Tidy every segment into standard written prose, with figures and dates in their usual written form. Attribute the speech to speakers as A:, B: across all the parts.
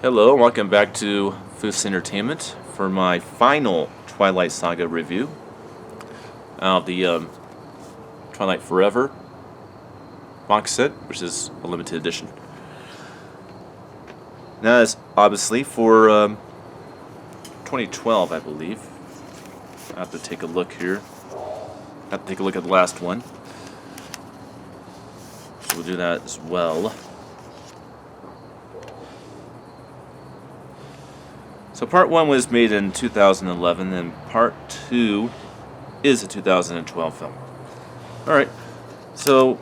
A: Hello, welcome back to Foos Entertainment for my final Twilight Saga review of the Twilight Forever box set, which is a limited edition. Now, that's obviously for 2012, I believe. I have to take a look here. I have to take a look at the last one. So we'll do that as well. So part 1 was made in 2011, and part 2 is a 2012 film. Alright, so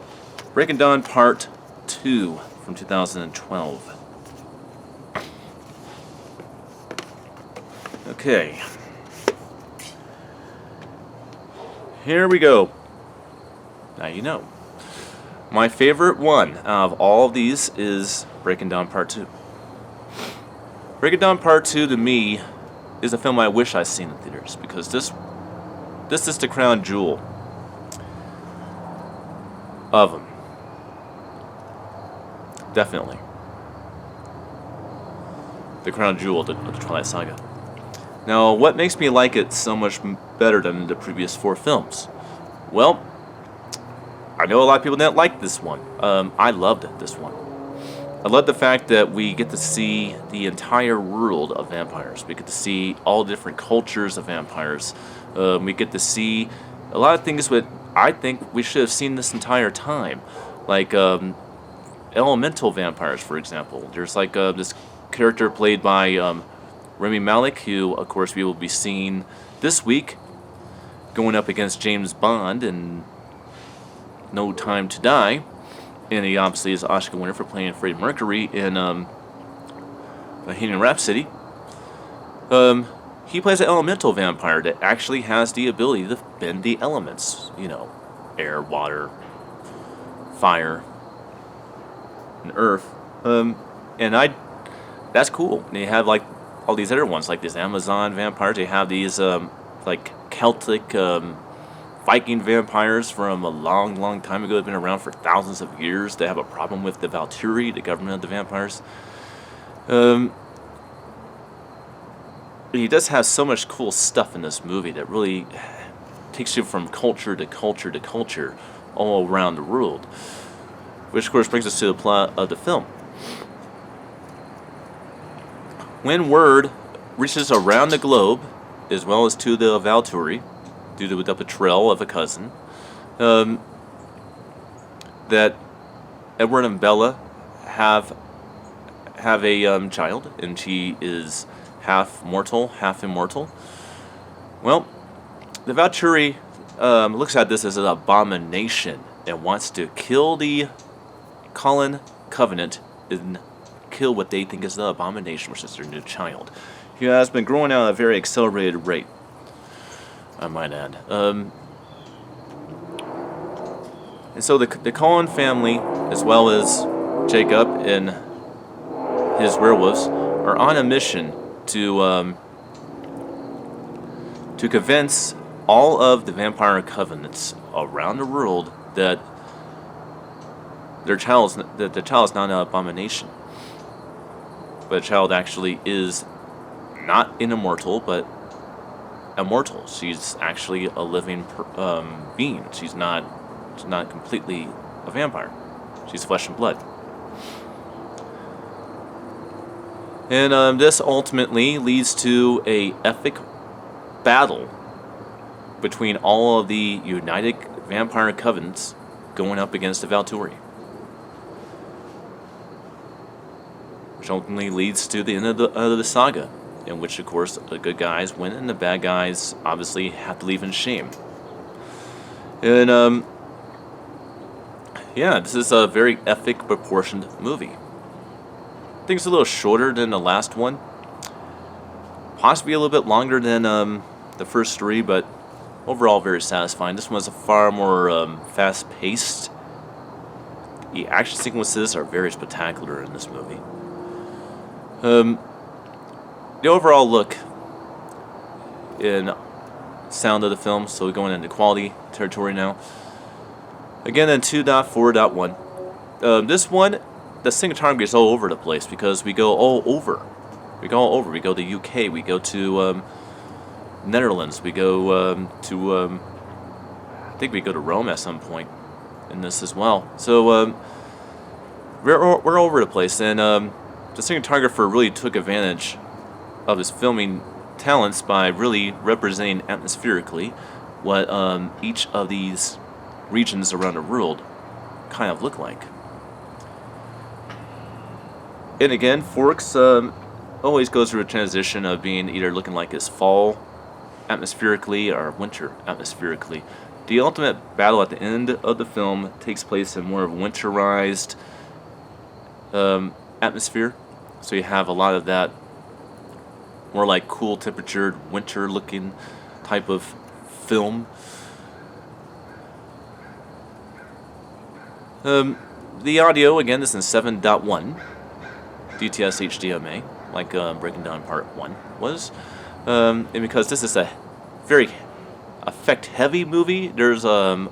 A: breaking down part 2 from 2012. Okay. Here we go. Now you know. My favorite one out of all of these is Breaking Down Part 2. Breaking Down Part 2 to me is a film I wish I'd seen in theaters, because this is the crown jewel of them. Definitely. The crown jewel of the Twilight Saga. Now, what makes me like it so much better than the previous 4 films? Well, I know a lot of people didn't like this one. I loved this one. I love the fact that we get to see the entire world of vampires. We get to see all different cultures of vampires. We get to see a lot of things that I think we should have seen this entire time. Like elemental vampires, for example. There's like this character played by Rami Malek, who, of course, we will be seeing this week going up against James Bond in No Time to Die. And he obviously is an Oscar winner for playing Freddie Mercury in Bohemian Rhapsody. He plays an elemental vampire that actually has the ability to bend the elements. You know, air, water, fire, and earth. That's cool. And they have like all these other ones, like these Amazon vampires. They have these like Celtic Viking vampires from a long, long time ago. They've been around for thousands of years. They have a problem with the Valkyrie, the government of the vampires. He does have so much cool stuff in this movie that really takes you from culture to culture to culture all around the world. Which, of course, brings us to the plot of the film. When word reaches around the globe, as well as to the Valkyrie, due to the betrayal of a cousin, that Edward and Bella have a child, and she is half mortal, half immortal. Well, the Valkyrie looks at this as an abomination and wants to kill the Cullen Covenant and kill what they think is the abomination, which is their new child, who has been growing at a very accelerated rate, I might add. And so the Cullen family, as well as Jacob and his werewolves, are on a mission to convince all of the vampire covenants around the world that the child is not an abomination. But the child actually is not an immortal, but immortal. She's actually a living being. She's not completely a vampire. She's flesh and blood. And this ultimately leads to a epic battle between all of the united vampire covenants going up against the Valkyrie, which ultimately leads to the end of the saga, in which, of course, the good guys win and the bad guys obviously have to leave in shame. And yeah, this is a very epic, proportioned movie. I think it's a little shorter than the last one, possibly a little bit longer than the first 3, but overall very satisfying. This one's a far more fast-paced. The action sequences are very spectacular in this movie. The overall look and sound of the film, so we're going into quality territory now. Again, in 2.4.1. This one the cinematography is all over the place because we go all over. We go all over. We go to the UK. We go to Netherlands. We go to I think we go to Rome at some point in this as well. So we're all over the place, and the cinematographer really took advantage of his filming talents by really representing atmospherically what each of these regions around the world kind of look like. And again, Forks always goes through a transition of being either looking like it's fall atmospherically or winter atmospherically. The ultimate battle at the end of the film takes place in more of a winterized atmosphere. So you have a lot of that more like cool temperatured winter looking type of film. The audio again is in 7.1 DTS HDMA, like Breaking Down Part 1 was. And because this is a very effect heavy movie, there's a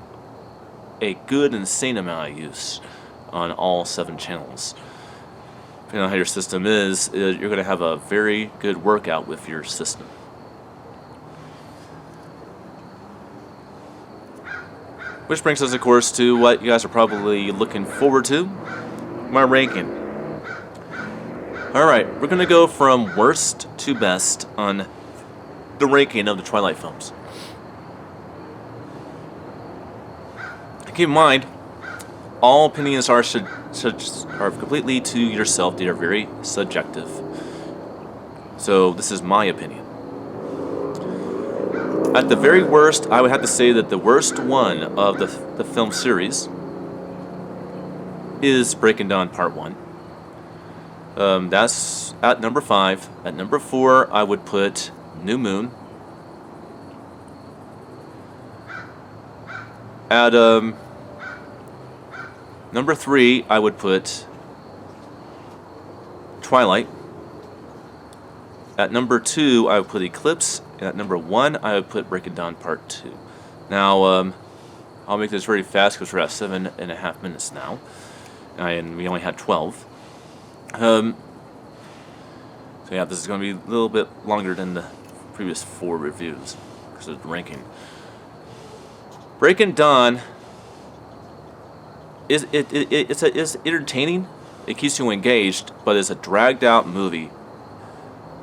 A: good insane amount of use on all 7 channels. Depending on how your system is, you're going to have a very good workout with your system. Which brings us, of course, to what you guys are probably looking forward to, my ranking. Alright, we're going to go from worst to best on the ranking of the Twilight films. Keep in mind, all opinions are completely to yourself. They are very subjective. So this is my opinion. At the very worst, I would have to say that the worst one of the film series is Breaking Dawn Part 1. That's at number 5. At number 4, I would put New Moon. At number 3, I would put Twilight. At number 2, I would put Eclipse. And at number 1, I would put Breaking Dawn Part 2. Now, I'll make this very fast because we're at 7.5 minutes now. And we only had 12. So yeah, this is going to be a little bit longer than the previous 4 reviews because of the ranking. Breaking Dawn is entertaining. It keeps you engaged, but it's a dragged out movie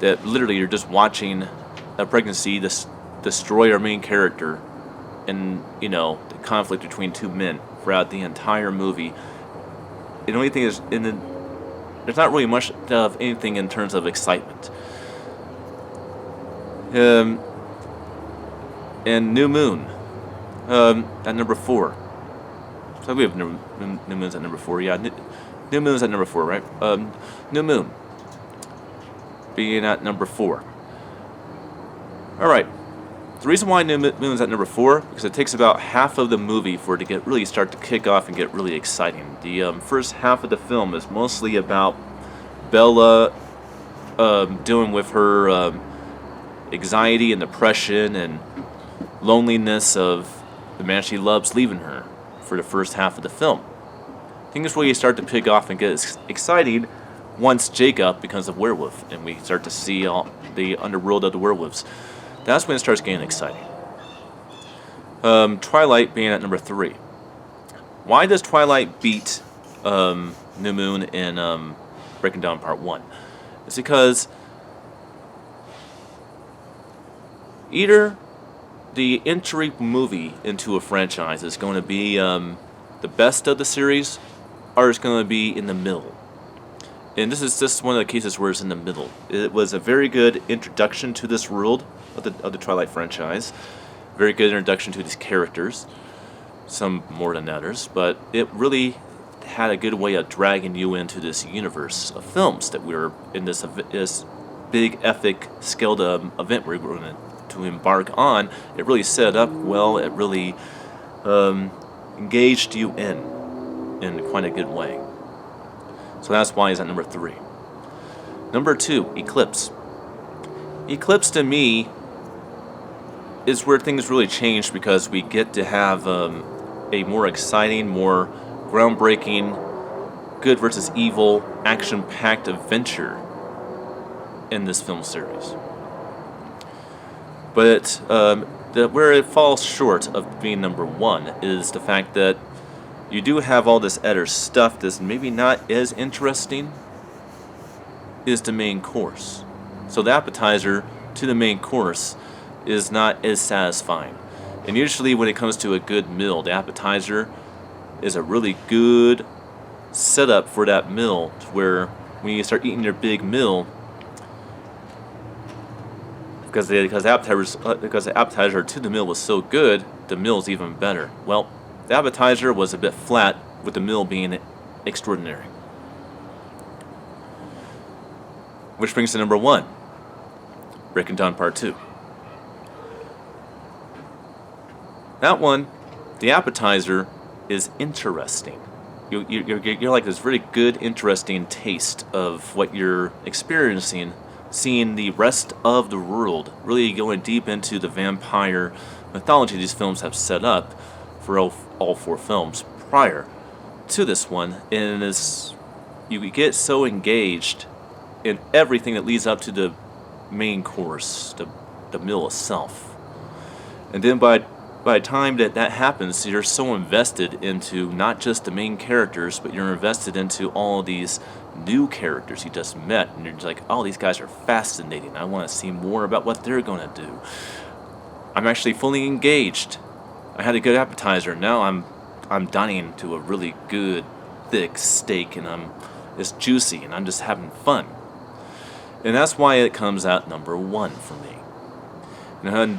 A: that literally you're just watching a pregnancy destroy our main character, and the conflict between 2 men throughout the entire movie. And the only thing is, there's not really much of anything in terms of excitement. And New Moon at number 4. So we have New Moon's at number 4. Yeah, New Moon's at number 4, right? New Moon being at number 4. All right. The reason why New Moon's at number 4 because it takes about half of the movie for it to really start to kick off and get really exciting. The first half of the film is mostly about Bella dealing with her anxiety and depression and loneliness of the man she loves leaving her for the first half of the film. Things really start to pick off and get exciting once Jacob becomes a werewolf and we start to see all the underworld of the werewolves. That's when it starts getting exciting. Twilight being at number 3. Why does Twilight beat New Moon in Breaking Dawn Part 1? It's because either the entry movie into a franchise is going to be the best of the series, or it's going to be in the middle. And this is just one of the cases where it's in the middle. It was a very good introduction to this world of the Twilight franchise. Very good introduction to these characters. Some more than others. But it really had a good way of dragging you into this universe of films that we were in this big epic scaled event we were going to embark on. It really set up well. It really engaged you in quite a good way. So that's why he's at number 3. Number 2, Eclipse. Eclipse to me is where things really change because we get to have a more exciting, more groundbreaking good versus evil, action-packed adventure in this film series. But where it falls short of being number one is the fact that you do have all this other stuff that's maybe not as interesting as the main course. So the appetizer to the main course is not as satisfying. And usually when it comes to a good meal, the appetizer is a really good setup for that meal, where when you start eating your big meal, because the appetizer to the meal was so good, the meal is even better. Well, the appetizer was a bit flat, with the meal being extraordinary. Which brings to number one, Breaking Dawn Part 2. That one, the appetizer is interesting. You're like this really good, interesting taste of what you're experiencing, seeing the rest of the world, really going deep into the vampire mythology these films have set up for all four films prior to this one. And you get so engaged in everything that leads up to the main course, the meal itself. And then by the time that happens, you're so invested into not just the main characters, but you're invested into all of these new characters you just met, and you're just like, oh, these guys are fascinating. I want to see more about what they're going to do. I'm actually fully engaged. I had a good appetizer. Now I'm dining to a really good, thick steak, and it's juicy, and I'm just having fun. And that's why it comes out number one for me. And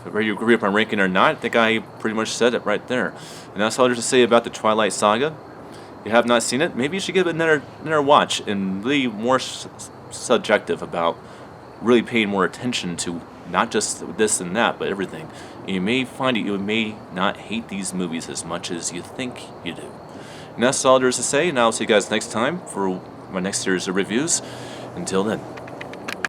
A: whether you agree with my ranking or not, I think I pretty much said it right there. And that's all there's to say about the Twilight Saga. If you have not seen it, maybe you should give it another watch and really more subjective about really paying more attention to not just this and that, but everything. And you may find that you may not hate these movies as much as you think you do. And that's all there is to say, and I'll see you guys next time for my next series of reviews. Until then.